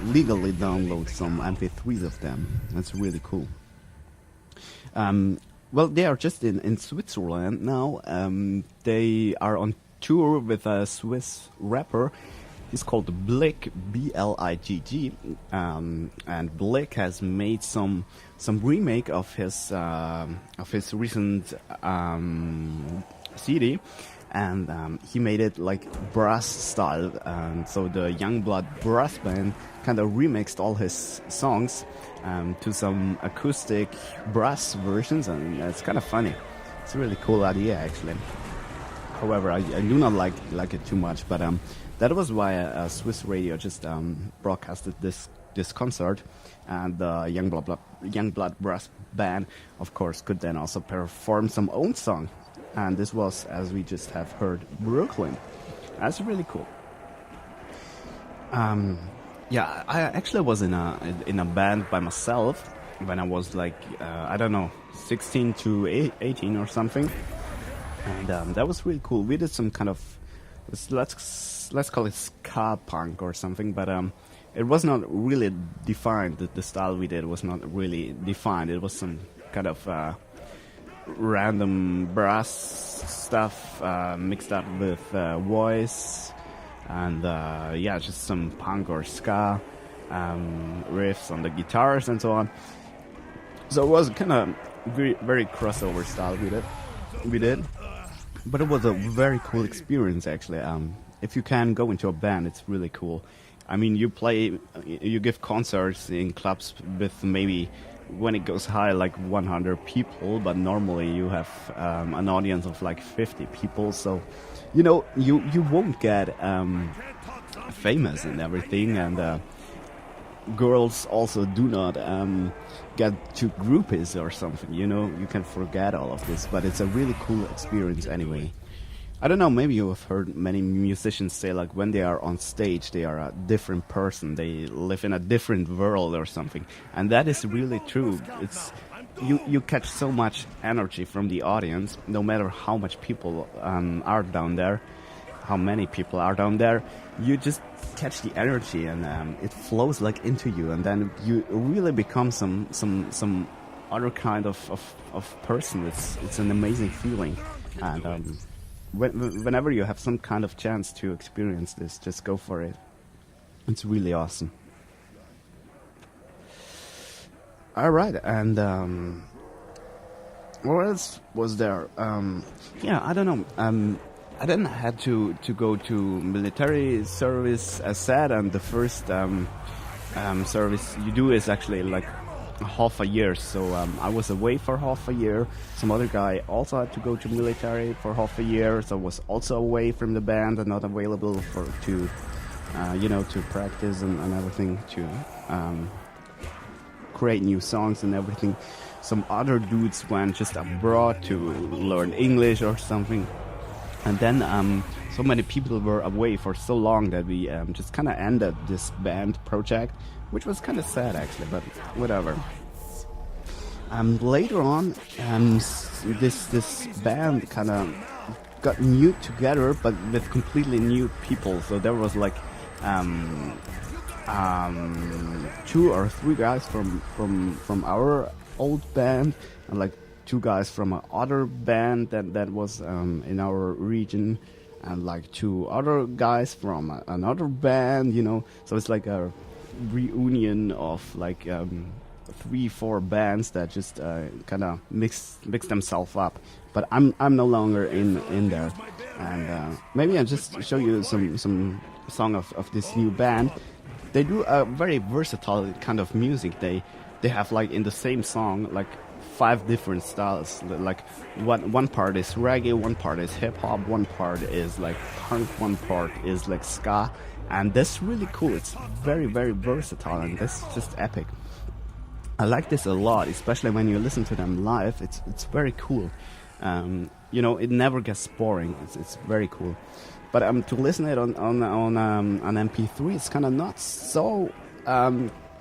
legally download some MP3s of them. That's really cool. Um, well, they are just in Switzerland now. They are on tour with a Swiss rapper. He's called Bligg, Bligg, and Bligg has made some remake of his recent CD, and he made it like brass style. So the Youngblood brass band kind of remixed all his songs to some acoustic brass versions, and it's kind of funny. It's a really cool idea, actually. However, I do not like it too much, but that was why a Swiss radio just broadcasted this concert, and the Youngblood brass band, of course, could then also perform some own song, and this was, as we just have heard, Brooklyn. That's really cool. Yeah, I actually was in a band by myself when I was like I don't know, 16 to 18 or something, and that was really cool. We did some kind of let's call it ska punk or something, but it was not really defined. The style we did was not really defined. It was some kind of random brass stuff mixed up with voice, and yeah, just some punk or ska riffs on the guitars and so on. So it was kind of very crossover style we did, but it was a very cool experience, actually. If you can go into a band, it's really cool. I mean, you give concerts in clubs with maybe, when it goes high, like 100 people, but normally you have an audience of like 50 people. So, you know, you won't get famous and everything, and girls also do not get to groupies or something. You know, you can forget all of this, but it's a really cool experience anyway. I don't know, maybe you have heard many musicians say, like, when they are on stage, they are a different person. They live in a different world or something. And that is really true. It's you catch so much energy from the audience, no matter how much people are down there, how many people are down there. You just catch the energy, and it flows like into you, and then you really become some other kind of person. It's an amazing feeling, and whenever you have some kind of chance to experience this, just go for it. It's really awesome. All right, and what else was there? Yeah, I don't know. I didn't had to go to military service, as said, and the first service you do is actually like half a year. So I was away for half a year. Some other guy also had to go to military for half a year, so was also away from the band and not available to practice and everything, to create new songs and everything. Some other dudes went just abroad to learn English or something. And then so many people were away for so long that we just kind of ended this band project, which was kind of sad, actually, but whatever. Later on, this band kind of got new together, but with completely new people. So there was like 2 or 3 guys from our old band, and like 2 guys from another band that was in our region, and like 2 other guys from another band, you know. So it's like a reunion of like 3-4 bands that just kind of mix themselves up. But I'm no longer in there, and maybe I'll just show you some song of this new band. They do a very versatile kind of music. They have like in the same song like 5 different styles. Like one part is reggae, one part is hip hop, one part is like punk, one part is like ska, and that's really cool. It's very, very versatile, and that's just epic. I like this a lot, especially when you listen to them live. It's very cool. You know, it never gets boring. It's very cool. But to listen it on an MP3, it's kind of not so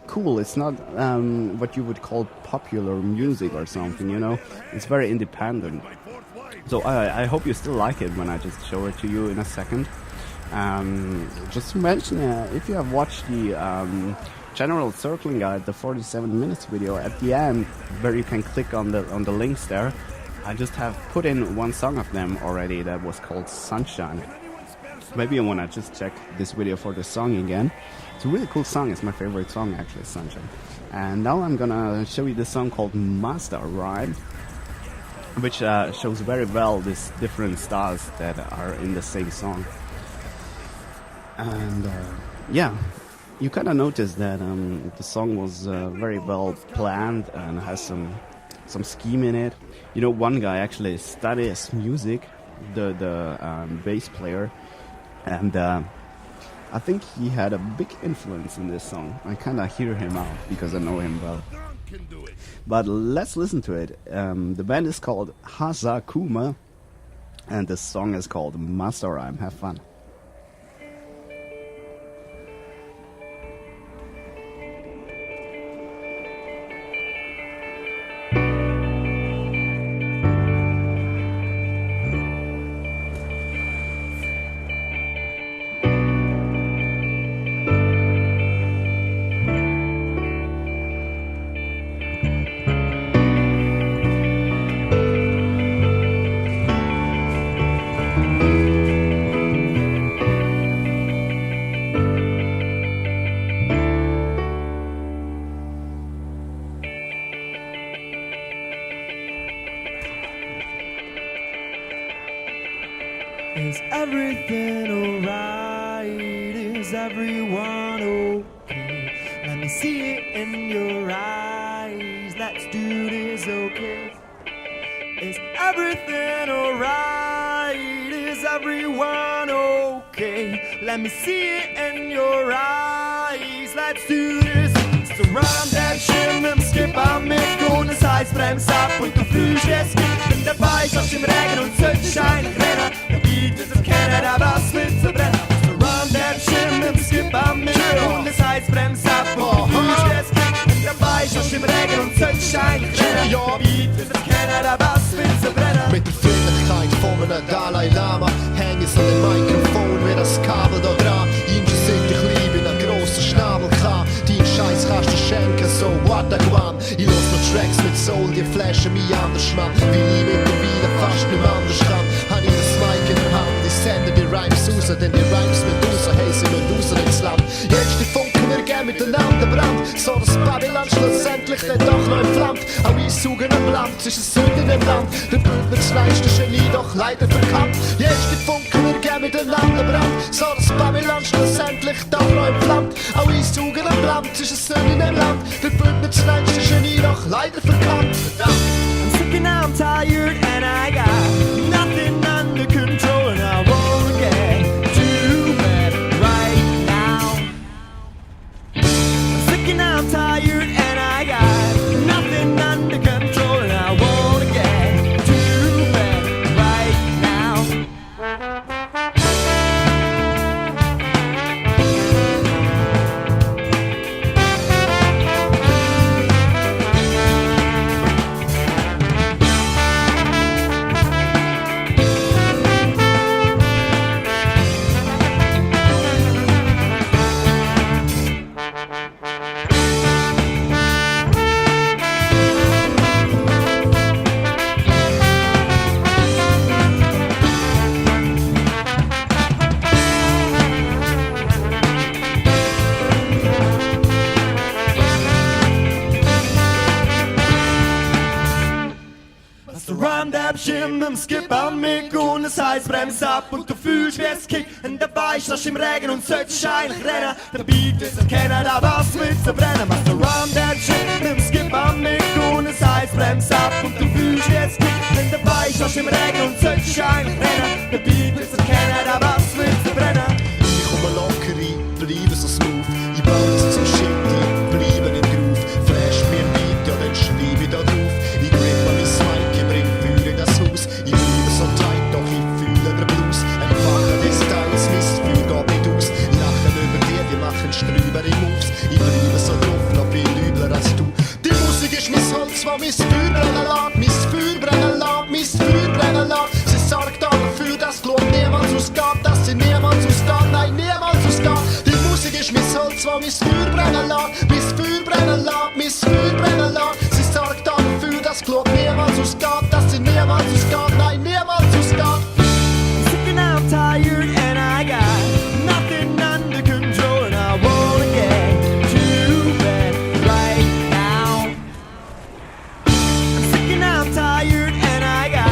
cool. It's not what you would call popular music or something, you know. It's very independent. So I hope you still like it when I just show it to you in a second. Just to mention, if you have watched the general circling guide, the 47 minutes video at the end, where you can click on the links there, I just have put in one song of them already that was called Sunshine. Maybe you wanna just check this video for the song again. It's a really cool song. It's my favorite song actually, Sunshine. And now I'm gonna show you the song called Master Rhyme, which shows very well these different styles that are in the same song. And yeah, you kind of notice that the song was very well planned and has some scheme in it. You know, one guy actually studies music, the bass player, and I think he had a big influence in this song. I kind of hear him out because I know him well. But let's listen to it. The band is called Hazakuma, and the song is called Master Rhyme. Have fun. Is everything alright? Is everyone okay? Let me see it in your eyes. Let's do this, okay? Is everything alright? Is everyone okay? Let me see it in your eyes. Let's do this. So run that Schirm im Skip am Mick ohne Heiß bremst ab und du fühlst es gibt. Bin dabei, schaust im Regen und Sonnenschein rennen. Der Beat ist erkennen, aber was will verbrennen. So run that Schirm im Skip am Mick ohne Heiß bremst ab und du fühlst es gibt. Bin dabei, schaust im Regen und Sonnenschein rennen. Der Beat ist erkennen, aber was will verbrennen. Mit der Freundlichkeit von einem Dalai Lama häng ich an dem Mikrofon wie das Kabel da dran. Ihm sind ich lieb in einem grossen Schnabelkran. Dein Scheiß kannst du schenken, so what a guan. Ich los noch Tracks mit Soul, die flashen mich anders, Mann. Weil ich mittlerweile fast nicht mehr anders kann. Hab ich das Mic in der Hand, ich sende die Rhymes raus, denn die Rhymes mit raus, hey, sie müssen raus ins Land. Jetzt die Funken wir gern miteinander brannt, so dass Babylon schlussendlich dann doch noch entflammt. Auch ich suche ein Land zwischen Süden im Land, der Bündner das kleinste Genie doch leider verkannt. Jetzt die Funken wir gern miteinander brannt, so dass Babylon schlussendlich doch noch entflammt. Auch ich suche ein Land zwischen Süden im Land, der Bündner das kleinste Genie doch leider verkannt. I'm sick and I'm tired and I got nothing under control and I wanna get to bed right now. I'm sick and I'm tired and I got nothing under control and I wanna get to bed right now. Schirm im Skip am Mick und es heißt bremst ab und du fühlst wie es kickt und dabei stehst im Regen und solltest eigentlich rennen. Der Beat ist erkennen, aber was willst du brennen? Machst du Run that Schirm im Skip am Mick und es heißt bremst ab und du fühlst wie es kickt und dabei stehst im Regen und solltest eigentlich rennen. Der Beat ist erkennen, aber was willst du brennen? Ich komme locker rein, bleibe so smooth. Ich bounce zum Shit, ich bleibe im Groove. Flash mir ein Beat, ja dann schreibe ich da drauf. Ich grip an mein Mic, ich bring Feuer in das Haus. Ich bleibe so tight, doch ich fühle den Blues. Einfache Distanz, mein Feuer geht nicht aus. Lachen über dir, die machen strübere Moves. Ich bleibe so drauf, noch viel übler als du. Die Musik ist mein Holz, wo mein Feuer brennen lässt. Mein Feuer brennen lässt, mein Feuer brennen lässt. Sie sorgt dafür, dass Glut niemals ausgeht, dass sie niemals ausgeht. Schweiz, wo mein Feuer brennen lässt, mein Feuer brennen lässt, mein Feuer brennen lässt. Sie sorgt dafür, dass Glut niemals ausgeht, dass sie niemals ausgeht, nein, niemals ausgeht. Sick and I'm tired and I got nothing under control and I wanna get to bed right now. I'm sick and I'm tired and I got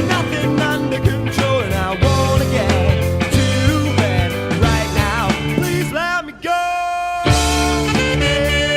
nothing under control and I wanna get to bed right now. Please let me go. Please let me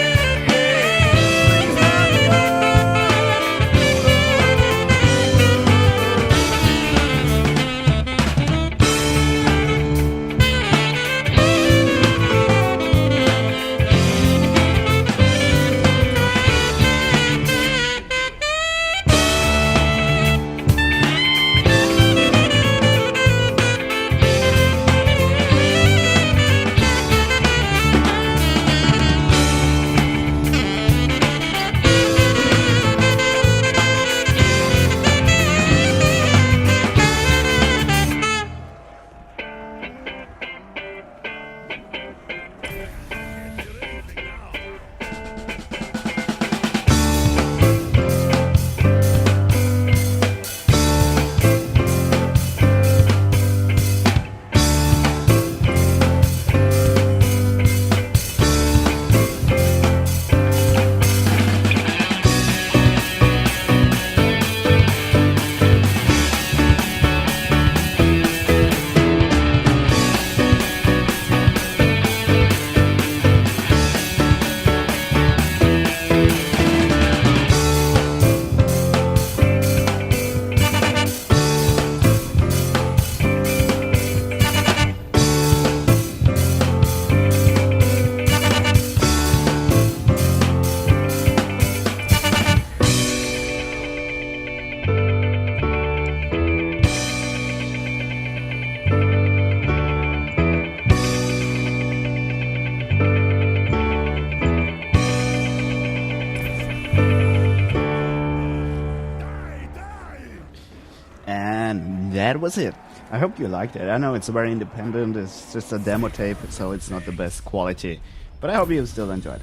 And that was it. I hope you liked it. I know it's very independent, it's just a demo tape, so it's not the best quality. But I hope you still enjoyed.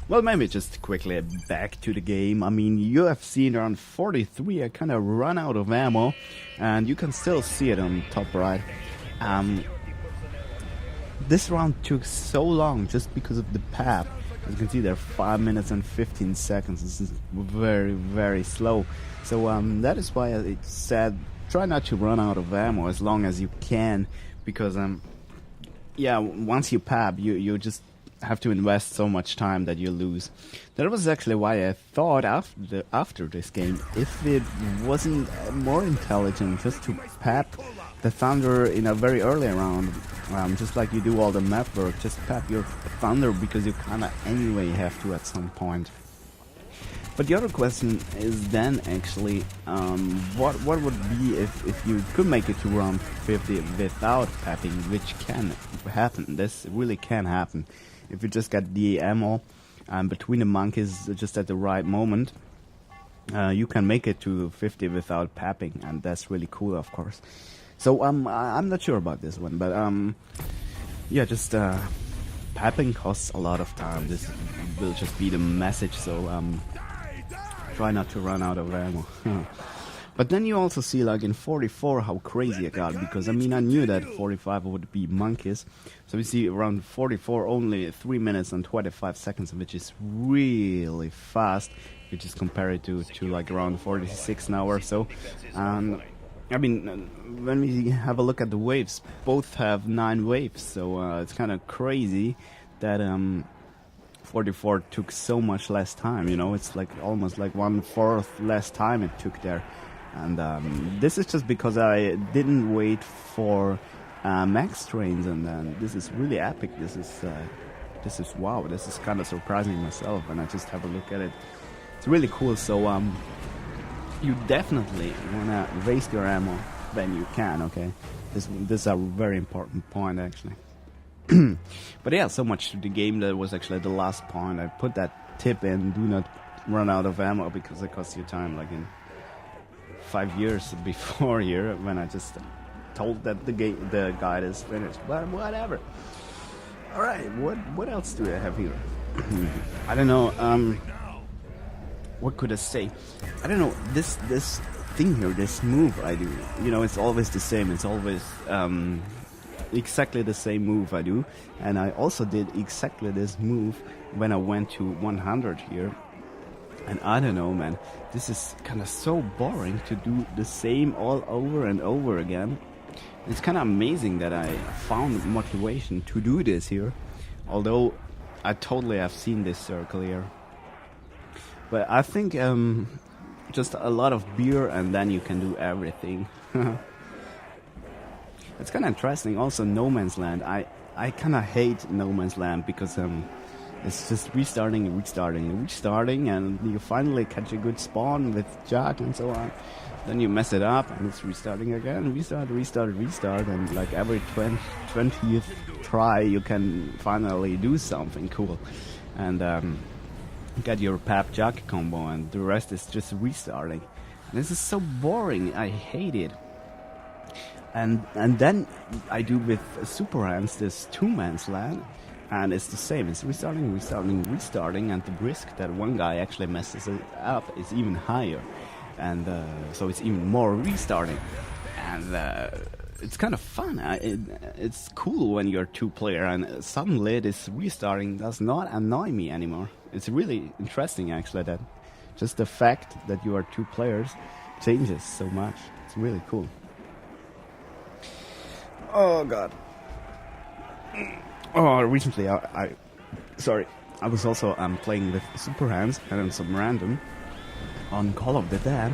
Well, maybe just quickly back to the game. I mean, you have seen around 43, I kind of run out of ammo, and you can still see it on top right. This round took so long just because of the PAP. As you can see there, 5 minutes and 15 seconds. This is very, very slow. So that is why it said try not to run out of ammo as long as you can, because yeah, once you PAP, you just have to invest so much time that you lose. That was actually why I thought after this game, if it wasn't more intelligent just to PAP the Thunder in a very early round, just like you do all the map work, just PAP your Thunder because you kinda anyway have to at some point. But the other question is then actually, what would be if you could make it to round 50 without PAPing, which can happen. This really can happen. If you just get the ammo between the monkeys just at the right moment, you can make it to 50 without PAPing, and that's really cool, of course. So I'm not sure about this one, but yeah, just PAPing costs a lot of time. This will just be the message. So try not to run out of ammo. But then you also see, like in 44, how crazy I got, because I mean I knew that 45 would be monkeys. So we see around 44 only 3 minutes and 25 seconds, which is really fast, which is compared to like around 46 now or so. I mean, when we have a look at the waves, both have 9 waves, so it's kind of crazy that 44 took so much less time, you know, it's like almost like 1/4 less time it took there. And this is just because I didn't wait for max trains, and this is really epic. This is wow, this is kind of surprising myself when I just have a look at it. It's really cool. So you definitely wanna waste your ammo when you can, okay? This is a very important point actually. But yeah, so much to the game. That was actually the last point. I put that tip in: do not run out of ammo, because it costs you time. Like in 5 years before here, when I just told that the guide is finished. But whatever. All right, what else do I have here? I don't know. What could I say? I don't know. This thing here, this move I do. You know, it's always the same. It's always exactly the same move I do. And I also did exactly this move when I went to 100 here. And I don't know, man. This is kind of so boring to do the same all over and over again. It's kind of amazing that I found motivation to do this here. Although I totally have seen this circle here. But I think just a lot of beer and then you can do everything. It's kind of interesting. Also, No Man's Land. I kind of hate No Man's Land because it's just restarting, and you finally catch a good spawn with Jack and so on. Then you mess it up and it's restarting again. Restart, and like every 20th try you can finally do something cool. And get your Pap Jack combo, and the rest is just restarting. This is so boring. I hate it. And then I do with Super Hands this 2-man's land, and it's the same. It's restarting, and the risk that one guy actually messes it up is even higher, and so it's even more restarting. And it's kind of fun. It's cool when you're 2-player, and suddenly this restarting does not annoy me anymore. It's really interesting, actually, that just the fact that you are 2 players changes so much. It's really cool. Oh god. Oh, recently I was also playing with Super Hands and some random on Call of the Dead.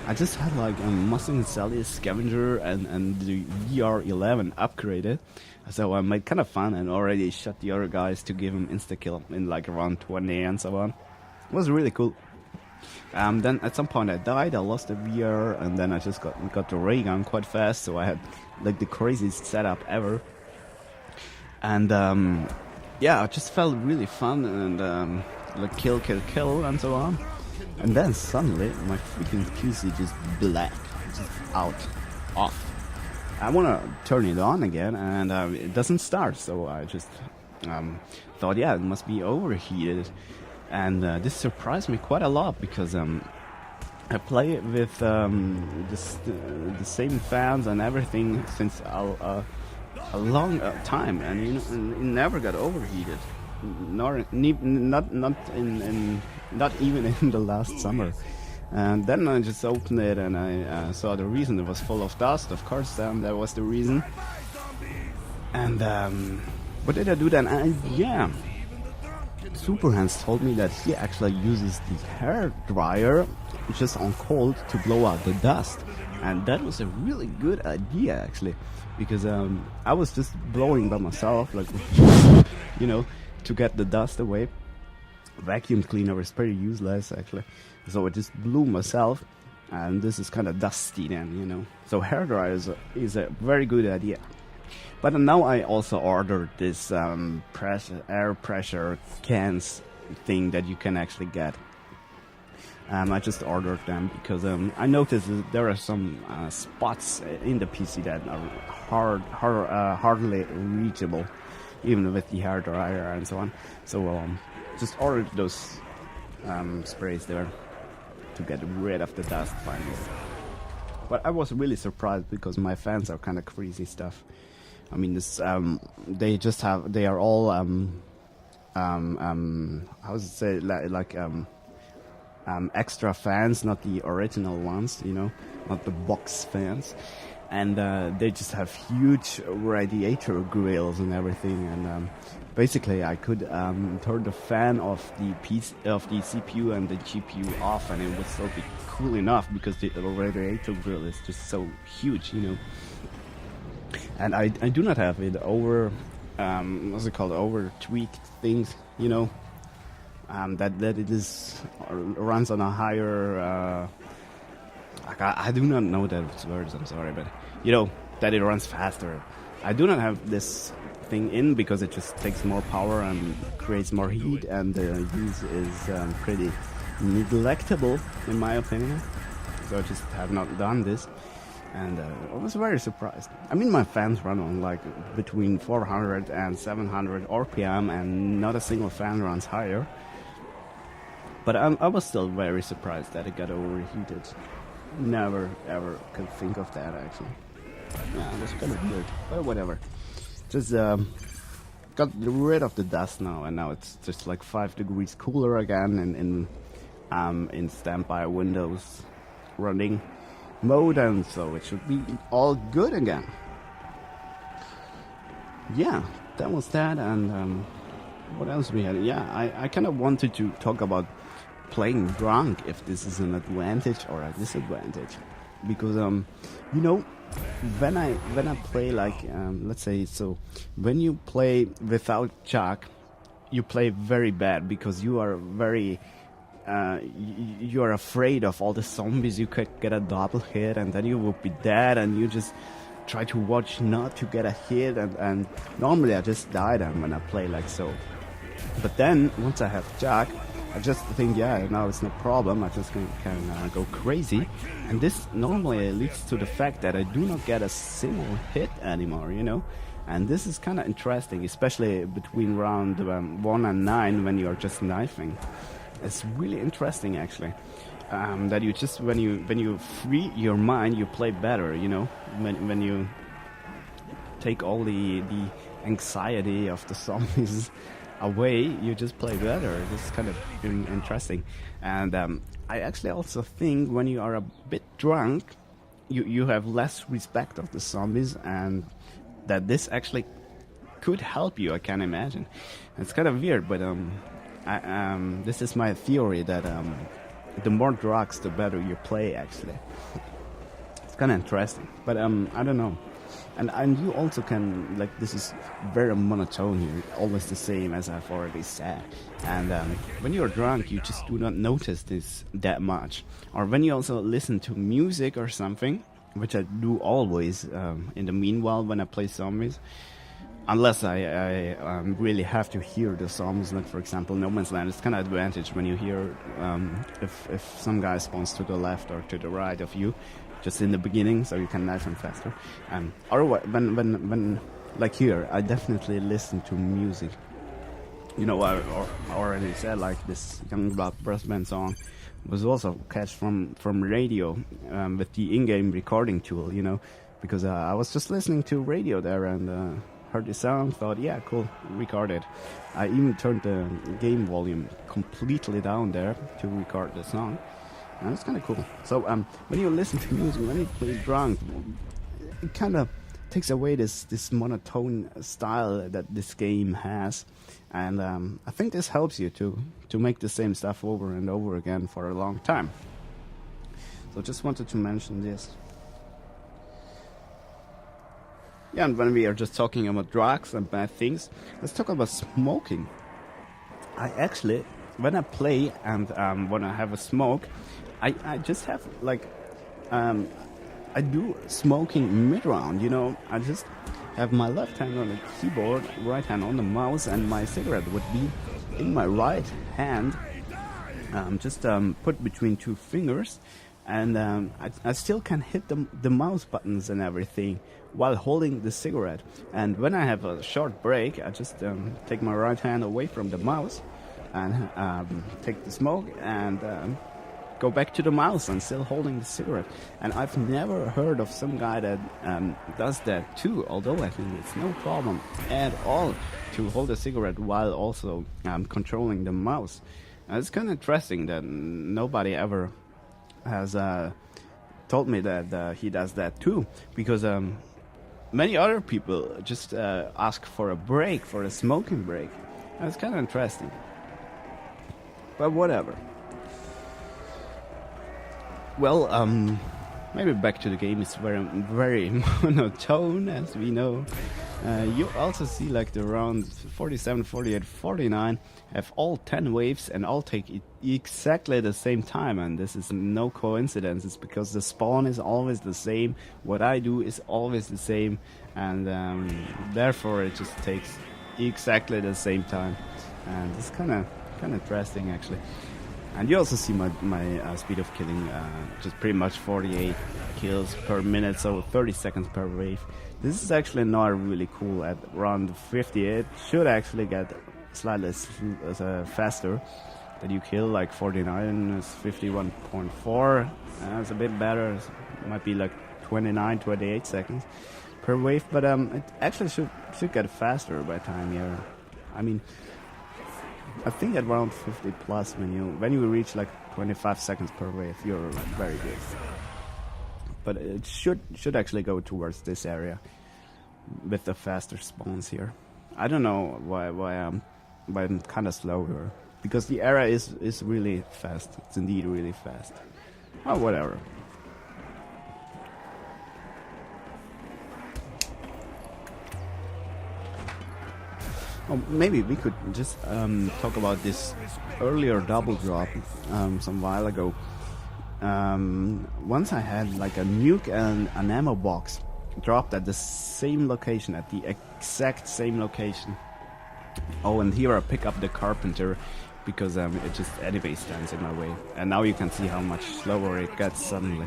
I just had like Mustang and Sally Scavenger and the VR11 upgraded, so I made kind of fun and already shot the other guys to give them insta kill in like around 20 and so on. It was really cool. Then at some point I died, I lost the VR, and then I just got the ray gun quite fast, so I had like the craziest setup ever. And yeah, it just felt really fun, and like kill and so on. And then suddenly my freaking PC just black, just off. I wanna turn it on again, and it doesn't start, so I just thought, yeah, it must be overheated. And this surprised me quite a lot, because I play with the same fans and everything since a long time, and you know, it never got overheated, not even in the last summer. And then I just opened it and I saw the reason. It was full of dust, of course. That was the reason. And what did I do then? Yeah, Super Hands told me that he actually uses the hair dryer just on cold to blow out the dust, and that was a really good idea, actually, because I was just blowing by myself, like, you know, to get the dust away. Vacuum cleaner is pretty useless, actually, so I just blew myself, and this is kind of dusty then, you know. So hair dryer is a very good idea. But now I also ordered this air pressure cans thing that you can actually get. I just ordered them because I noticed that there are some spots in the PC that are hardly reachable, even with the hair dryer and so on. So just ordered those sprays there to get rid of the dust finally. But I was really surprised because my fans are kind of crazy stuff. I mean, this they are all how does it say, like extra fans, not the original ones, you know, not the box fans, and they just have huge radiator grills and everything, and basically I could turn the fan of the CPU and the GPU off, and it would still be cool enough because the radiator grill is just so huge, you know. And I do not have it over, what's it called, over tweaked things, you know, that it is runs on a higher, I do not know those words, I'm sorry, but, you know, that it runs faster. I do not have this thing in because it just takes more power and creates more heat, and the use is pretty neglectable, in my opinion, so I just have not done this. and I was very surprised. I mean, my fans run on like between 400 and 700 RPM, and not a single fan runs higher. But I was still very surprised that it got overheated. Never ever could think of that actually. Yeah, it was kind of weird, but whatever. Just got rid of the dust now, and now it's just like 5 degrees cooler again in standby Windows running mode, and so it should be all good again. Yeah, that was that, and what else we had? Yeah, I kind of wanted to talk about playing drunk, if this is an advantage or a disadvantage, because you know, when I play like let's say, so when you play without Jack, you play very bad because you are very you are afraid of all the zombies. You could get a double hit and then you would be dead, and you just try to watch not to get a hit, and normally I just die then when I play like so. But then once I have Jack, I just think, yeah, now it's no problem. I just can go crazy, and this normally leads to the fact that I do not get a single hit anymore, you know. And this is kind of interesting, especially between round 1 and 9 when you are just knifing. It's really interesting, actually, that you just when you free your mind, you play better, you know. When you take all the anxiety of the zombies away, you just play better. This is kind of interesting. And I actually also think when you are a bit drunk, you have less respect of the zombies, and that this actually could help you, I can imagine. It's kind of weird, but this is my theory that the more drugs, the better you play, actually. It's kind of interesting, but I don't know. And you also can, like, this is very monotone here, always the same as I've already said. And when you're drunk, you just do not notice this that much. Or when you also listen to music or something, which I do always in the meanwhile when I play zombies, unless I really have to hear the zombies, like for example No Man's Land. It's kind of advantage when you hear if some guy spawns to the left or to the right of you, just in the beginning, so you can knife him faster. Or when like here, I definitely listen to music. You know, I already said, like, this Youngblood Brass Band song was also catched from radio with the in-game recording tool, you know, because I was just listening to radio there and heard the sound, thought, yeah, cool, record it. I even turned the game volume completely down there to record the song. And it's kind of cool. So when you listen to music, when you play drunk, it kind of takes away this monotone style that this game has, and I think this helps you to make the same stuff over and over again for a long time. So just wanted to mention this. Yeah, and when we are just talking about drugs and bad things, let's talk about smoking. I actually, when I play and when I have a smoke, I just have, like, I do smoking mid-round, you know. I just have my left hand on the keyboard, right hand on the mouse, and my cigarette would be in my right hand, just put between two fingers, and I still can hit the mouse buttons and everything while holding the cigarette. And when I have a short break, I just take my right hand away from the mouse and take the smoke and go back to the mouse and still holding the cigarette. And I've never heard of some guy that does that too, although I think it's no problem at all to hold a cigarette while also controlling the mouse. It's kind of interesting that nobody ever has told me that he does that too, because many other people just ask for a break, for a smoking break. It's kind of interesting. But whatever. Well, maybe back to the game. It's very monotone, as we know. You also see, like, the round 47, 48, 49 have all 10 waves and all take exactly the same time, and this is no coincidence. It's because the spawn is always the same, what I do is always the same, and therefore it just takes exactly the same time. And it's kind of interesting, actually. And you also see my speed of killing, just pretty much 48 kills per minute, so 30 seconds per wave. This is actually not really cool. At around 50, it should actually get slightly faster. That you kill, like 49 is 51.4. It's a bit better. It might be like 29, 28 seconds per wave, but it actually should get faster by time you're. I mean, I think at around 50 plus, when you reach like 25 seconds per wave, you're very good. But it should actually go towards this area with the faster spawns here. I don't know why I'm kind of slow here, because the area is really fast. It's indeed really fast. Oh, whatever. Oh, maybe we could just talk about this earlier double drop some while ago. Once I had like a nuke and an ammo box dropped at the same location, at the exact same location. Oh, and here I pick up the Carpenter because it just anyway stands in my way. And now you can see how much slower it gets suddenly.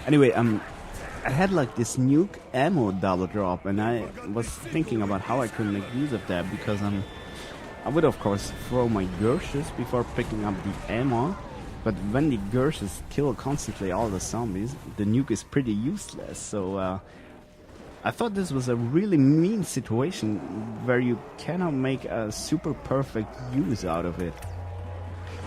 Anyway, I had like this nuke ammo double drop, and I was thinking about how I could make use of that, because I would of course throw my Gershes before picking up the ammo, but when the Gershes kill constantly all the zombies, the nuke is pretty useless. So I thought this was a really mean situation where you cannot make a super perfect use out of it.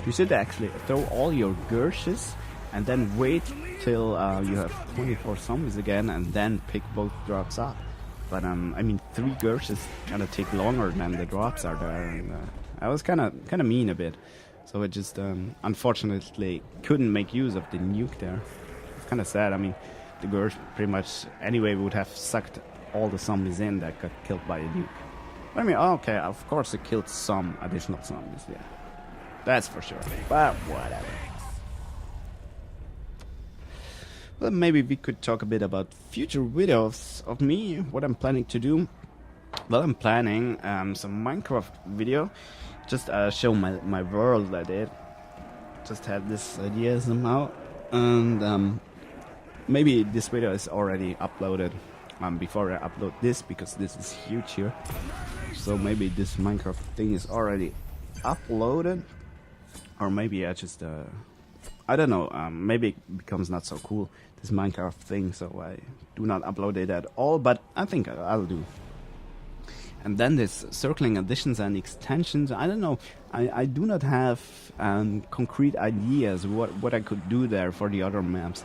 You should actually throw all your Gershes and then wait till you have 24 zombies again, and then pick both drops up. But I mean, 3 Gershes kind of take longer than the drops are there, and I was kind of mean a bit. So it just unfortunately couldn't make use of the nuke there. It's kind of sad. I mean, the Gersh pretty much anyway would have sucked all the zombies in that got killed by a nuke. But I mean, okay, of course it killed some additional zombies, yeah. That's for sure. But whatever. Well, maybe we could talk a bit about future videos of me, what I'm planning to do. Well, I'm planning some Minecraft video, just show my world I did. Just had this idea somehow, and maybe this video is already uploaded before I upload this, because this is huge here. So maybe this Minecraft thing is already uploaded, or maybe I just I don't know, maybe it becomes not so cool, this Minecraft thing, so I do not upload it at all, but I think I'll do. And then there's circling additions and extensions. I don't know, I do not have concrete ideas what I could do there for the other maps.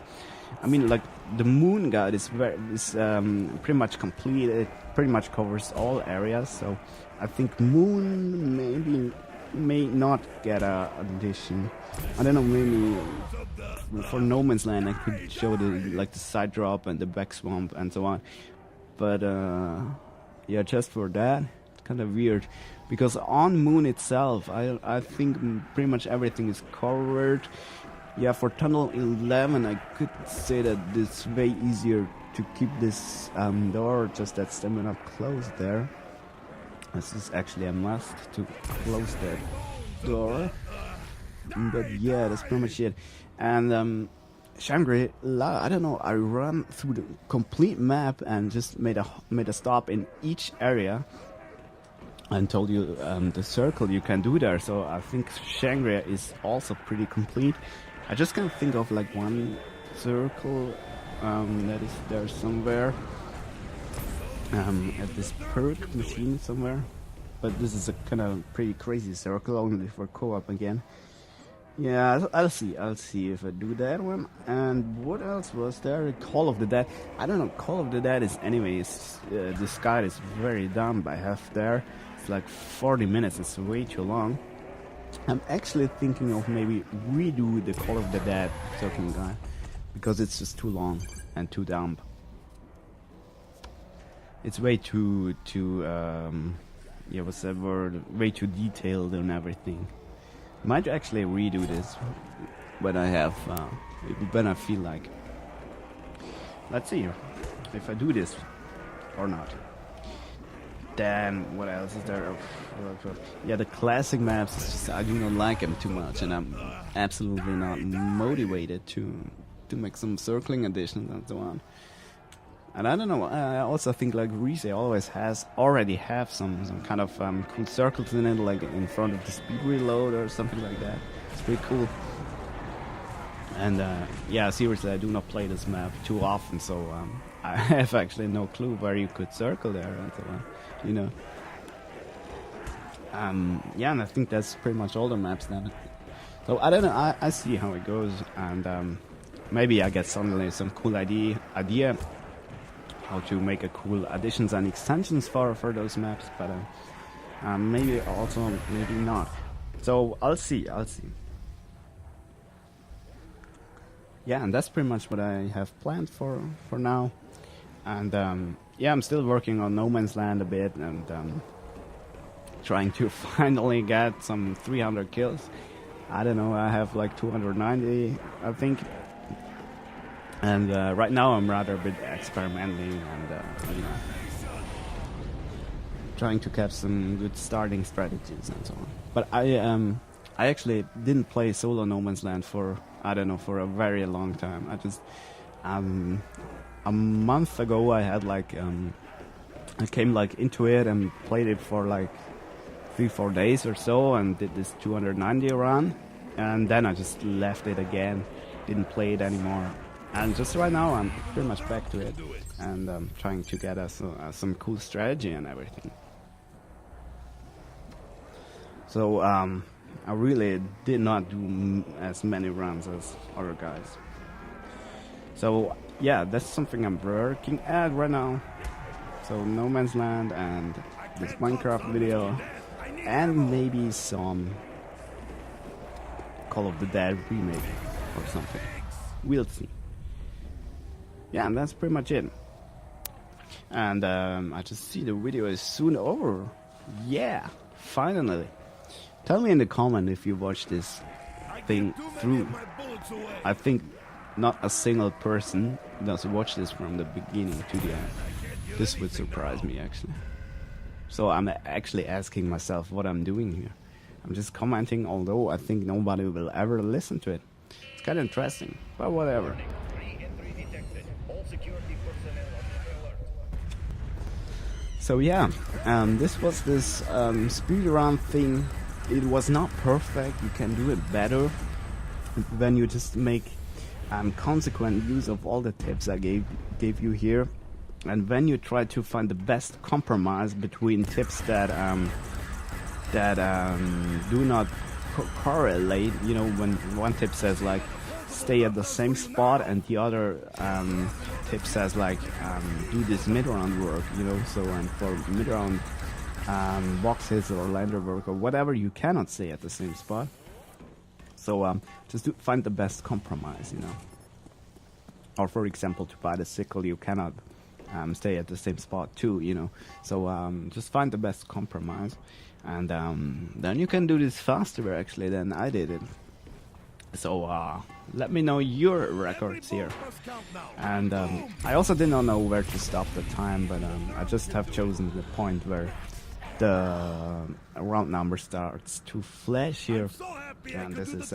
I mean, like, the Moon Guide is pretty much complete. It pretty much covers all areas, so I think Moon may not get an addition. I don't know, maybe for No Man's Land I could show the side drop and the back swamp and so on, but yeah, just for that, it's kind of weird, because on Moon itself I think pretty much everything is covered. Yeah, for Tunnel 11 I could say that it's way easier to keep this door, just that stamina closed there. This is actually a must to close that door. But yeah, that's pretty much it. And Shangri-La, I don't know, I ran through the complete map and just made a stop in each area and told you the circle you can do there. So I think Shangri-La is also pretty complete. I just can't think of like one circle that is there somewhere. At this perk machine somewhere, but this is a kind of pretty crazy circle, only for co-op again. Yeah, I'll see if I do that one. And what else was there? Call of the Dead. I don't know, Call of the Dead is anyways, this guide is very dumb by half there. It's like 40 minutes, it's way too long. I'm actually thinking of maybe redo the Call of the Dead circling guide, because it's just too long and too dumb. It's way too yeah, what's that word? Way too detailed and everything. Might actually redo this when I have, when I feel like. Let's see if I do this or not. then what else is there? Yeah, the classic maps. It's just, I do not like them too much, and I'm absolutely not motivated to make some circling additions and so on. And I don't know. I also think like Reese already have some kind of cool circles in it, like in front of the speed reload or something like that. It's pretty cool. And yeah, seriously, I do not play this map too often, so I have actually no clue where you could circle there and so on, you know. Yeah, and I think that's pretty much all the maps then. So I don't know. I see how it goes, and maybe I get suddenly some cool idea how to make a cool additions and extensions for those maps, but maybe also maybe not. So I'll see. Yeah, and that's pretty much what I have planned for now. And yeah, I'm still working on No Man's Land a bit, and trying to finally get some 300 kills. I don't know, I have like 290, I think. And right now I'm rather a bit experimenting and you know, trying to catch some good starting strategies and so on. But I actually didn't play solo No Man's Land for, I don't know, for a very long time. I just a month ago I had like I came like into it and played it for like 3-4 days or so and did this 290 run, and then I just left it again, didn't play it anymore. And just right now I'm pretty much back to it, and trying to get us some cool strategy and everything. So I really did not do as many runs as other guys. So yeah, that's something I'm working at right now. So No Man's Land and this Minecraft video, and maybe some Call of the Dead remake or something. We'll see. Yeah, and that's pretty much it. And I just see the video is soon over. Yeah, finally. Tell me in the comment if you watch this thing through. I think not a single person does watch this from the beginning to the end. This would surprise me actually. So I'm actually asking myself what I'm doing here. I'm just commenting, although I think nobody will ever listen to it. It's kind of interesting, but whatever. So yeah, this was this speedrun thing. It was not perfect. You can do it better when you just make consequent use of all the tips I gave you here, and when you try to find the best compromise between tips that do not correlate. You know, when one tip says like stay at the same spot and the other tip says like do this mid-round work, you know, so for mid-round box hits or lander work or whatever, you cannot stay at the same spot. So just to find the best compromise, you know. Or for example, to buy the sickle, you cannot stay at the same spot too, you know. So just find the best compromise, and then you can do this faster actually than I did it. So let me know your records here. And I also did not know where to stop the time, but I just have chosen the point where the round number starts to flash here. And this is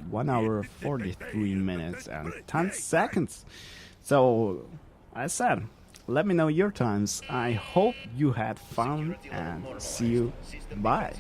1 hour 43 minutes and 10 seconds. So I said, let me know your times. I hope you had fun, and see you. Bye.